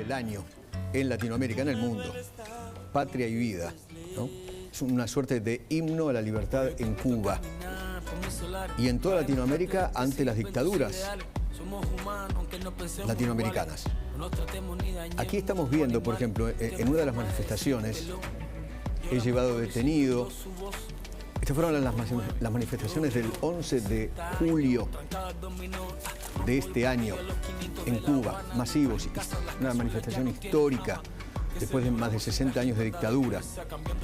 del año en Latinoamérica, en el mundo. Patria y vida, ¿no? Es una suerte de himno a la libertad en Cuba y en toda Latinoamérica ante las dictaduras latinoamericanas. Aquí estamos viendo, por ejemplo, en una de las manifestaciones, he llevado detenido. Estas fueron las manifestaciones del 11 de julio de este año en Cuba, masivos, una manifestación histórica después de más de 60 años de dictadura.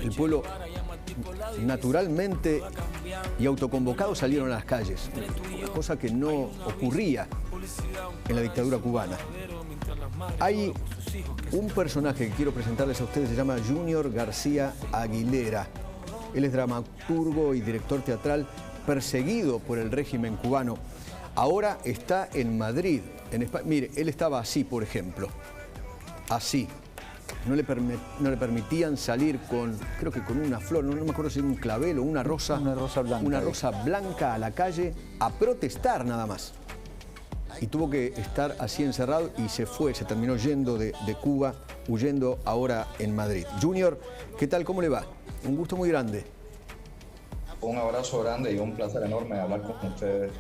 El pueblo naturalmente y autoconvocado salieron a las calles, una cosa que no ocurría en la dictadura cubana. Hay un personaje que quiero presentarles a ustedes, se llama Junior García Aguilera. Él es dramaturgo y director teatral perseguido por el régimen cubano. Ahora está en Madrid, en España. Mire, él estaba así, por ejemplo. Así. No le permitían salir con, creo que con una flor, no me acuerdo si era un clavel o una rosa. Una rosa blanca. Una rosa blanca a la calle a protestar nada más. Y tuvo que estar así encerrado y se fue, se terminó yendo de Cuba, huyendo ahora en Madrid. Junior, ¿qué tal? ¿Cómo le va? Un gusto muy grande. Un abrazo grande y un placer enorme hablar con ustedes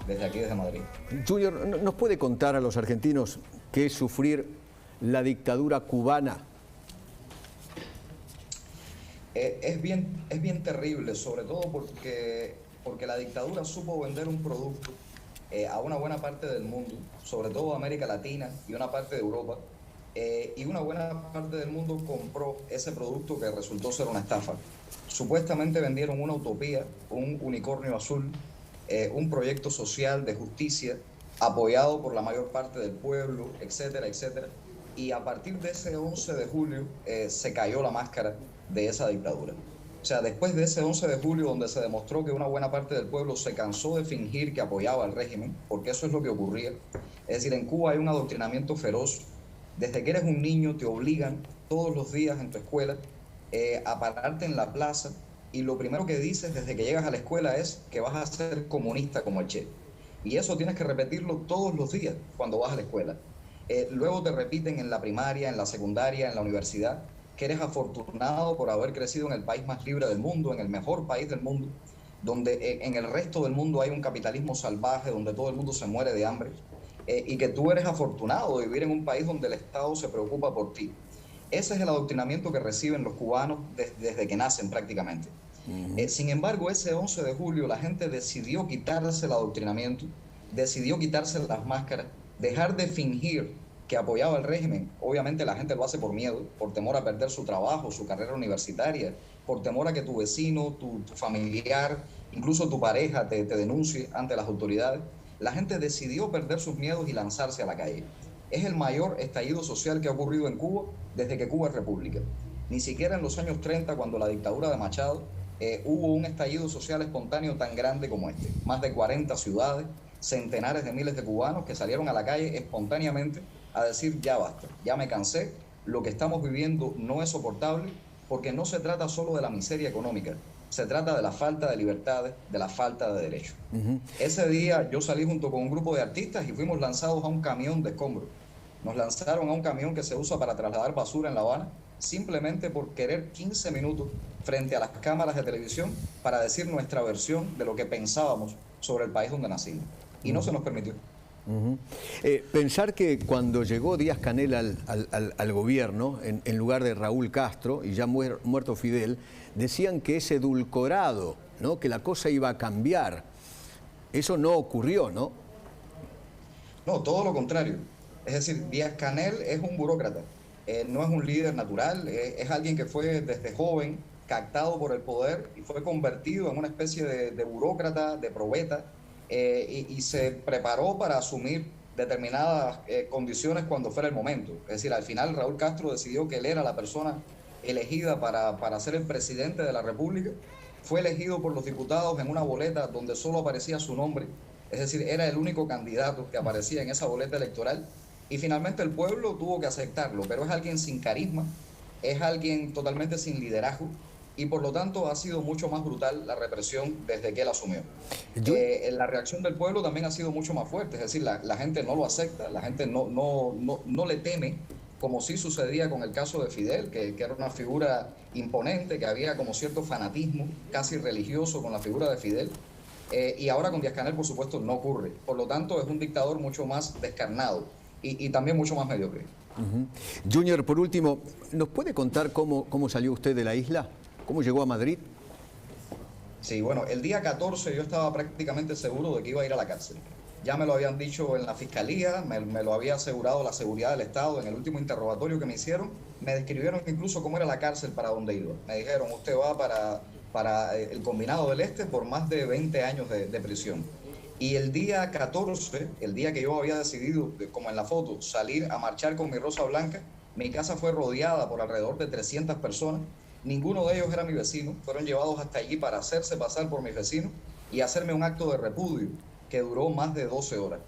desde aquí, desde Madrid. Junior, ¿nos puede contar a los argentinos qué es sufrir la dictadura cubana? Es bien terrible, sobre todo porque la dictadura supo vender un producto a una buena parte del mundo, sobre todo América Latina y una parte de Europa, y una buena parte del mundo compró ese producto que resultó ser una estafa. Supuestamente vendieron una utopía, un unicornio azul, un proyecto social de justicia apoyado por la mayor parte del pueblo, etcétera, etcétera. Y a partir de ese 11 de julio se cayó la máscara de esa dictadura. O sea, después de ese 11 de julio donde se demostró que una buena parte del pueblo se cansó de fingir que apoyaba al régimen, porque eso es lo que ocurría. Es decir, en Cuba hay un adoctrinamiento feroz. Desde que eres un niño te obligan todos los días en tu escuela a pararte en la plaza y lo primero que dices desde que llegas a la escuela es que vas a ser comunista como el Che. Y eso tienes que repetirlo todos los días cuando vas a la escuela. Luego te repiten en la primaria, en la secundaria, en la universidad, que eres afortunado por haber crecido en el país más libre del mundo, en el mejor país del mundo, donde en el resto del mundo hay un capitalismo salvaje, donde todo el mundo se muere de hambre, y que tú eres afortunado de vivir en un país donde el Estado se preocupa por ti. Ese es el adoctrinamiento que reciben los cubanos desde que nacen prácticamente. Sin embargo, ese 11 de julio la gente decidió quitarse el adoctrinamiento, decidió quitarse las máscaras, dejar de fingir que apoyaba al régimen. Obviamente la gente lo hace por miedo, por temor a perder su trabajo, su carrera universitaria, por temor a que tu vecino, tu familiar, incluso tu pareja te denuncie ante las autoridades. La gente decidió perder sus miedos y lanzarse a la calle. Es el mayor estallido social que ha ocurrido en Cuba desde que Cuba es república. Ni siquiera en los años 30, cuando la dictadura de Machado, hubo un estallido social espontáneo tan grande como este. Más de 40 ciudades, centenares de miles de cubanos que salieron a la calle espontáneamente a decir ya basta, ya me cansé, lo que estamos viviendo no es soportable, porque no se trata solo de la miseria económica, se trata de la falta de libertades, de la falta de derechos. Ese día yo salí junto con un grupo de artistas y fuimos lanzados a un camión de escombros. Nos lanzaron a un camión que se usa para trasladar basura en La Habana, simplemente por querer 15 minutos frente a las cámaras de televisión para decir nuestra versión de lo que pensábamos sobre el país donde nacimos. Y no se nos permitió. Pensar que cuando llegó Díaz-Canel al gobierno, en lugar de Raúl Castro, y ya muerto Fidel, decían que es edulcorado, ¿no? Que la cosa iba a cambiar. Eso no ocurrió, ¿no? No, todo lo contrario. Es decir, Díaz-Canel es un burócrata, no es un líder natural, es alguien que fue desde joven captado por el poder y fue convertido en una especie de burócrata, de probeta, y se preparó para asumir determinadas condiciones cuando fuera el momento. Es decir, al final Raúl Castro decidió que él era la persona elegida para ser el presidente de la República. Fue elegido por los diputados en una boleta donde solo aparecía su nombre. Es decir, era el único candidato que aparecía en esa boleta electoral. Y finalmente el pueblo tuvo que aceptarlo, pero es alguien sin carisma, es alguien totalmente sin liderazgo, y por lo tanto ha sido mucho más brutal la represión desde que él asumió. La reacción del pueblo también ha sido mucho más fuerte, es decir, la gente no lo acepta, la gente no le teme como sí sucedía con el caso de Fidel, que era una figura imponente, que había como cierto fanatismo casi religioso con la figura de Fidel. Y ahora con Díaz-Canel, por supuesto, no ocurre. Por lo tanto, es un dictador mucho más descarnado y también mucho más mediocre. Junior, por último, ¿nos puede contar cómo salió usted de la isla? ¿Cómo llegó a Madrid? Sí, bueno, el día 14 yo estaba prácticamente seguro de que iba a ir a la cárcel. Ya me lo habían dicho en la fiscalía, me lo había asegurado la seguridad del Estado en el último interrogatorio que me hicieron. Me describieron incluso cómo era la cárcel para donde iba. Me dijeron, usted va para el Combinado del Este por más de 20 años de prisión. Y el día 14, el día que yo había decidido, como en la foto, salir a marchar con mi rosa blanca, mi casa fue rodeada por alrededor de 300 personas. Ninguno de ellos era mi vecino. Fueron llevados hasta allí para hacerse pasar por mis vecinos y hacerme un acto de repudio que duró más de 12 horas.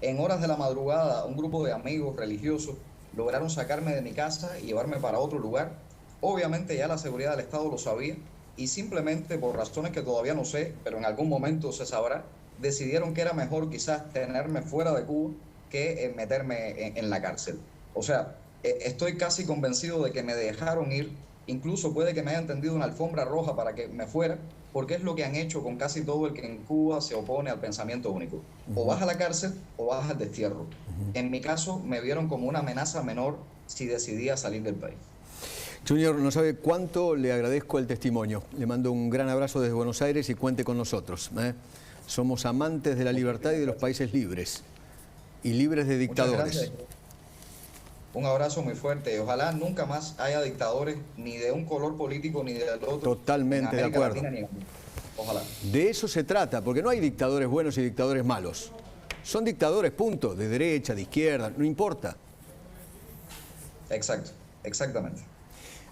En horas de la madrugada, un grupo de amigos religiosos lograron sacarme de mi casa y llevarme para otro lugar. Obviamente ya la seguridad del Estado lo sabía y simplemente por razones que todavía no sé, pero en algún momento se sabrá, decidieron que era mejor quizás tenerme fuera de Cuba que meterme en la cárcel. O sea, estoy casi convencido de que me dejaron ir, incluso puede que me hayan tendido una alfombra roja para que me fuera, porque es lo que han hecho con casi todo el que en Cuba se opone al pensamiento único. O vas a la cárcel o vas al destierro. En mi caso, me vieron como una amenaza menor si decidía salir del país. Junior, no sabe cuánto le agradezco el testimonio. Le mando un gran abrazo desde Buenos Aires y cuente con nosotros. Somos amantes de la libertad y de los países libres. Y libres de dictadores. Un abrazo muy fuerte. Ojalá nunca más haya dictadores ni de un color político ni del otro. Totalmente de acuerdo. Ojalá. De eso se trata, porque no hay dictadores buenos y dictadores malos. Son dictadores, punto. De derecha, de izquierda, no importa. Exacto, exactamente.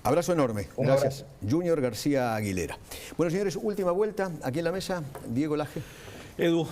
Abrazo enorme. Gracias. Abrazo. Junior García Aguilera. Bueno, señores, última vuelta. Aquí en la mesa, Diego Laje. Edu.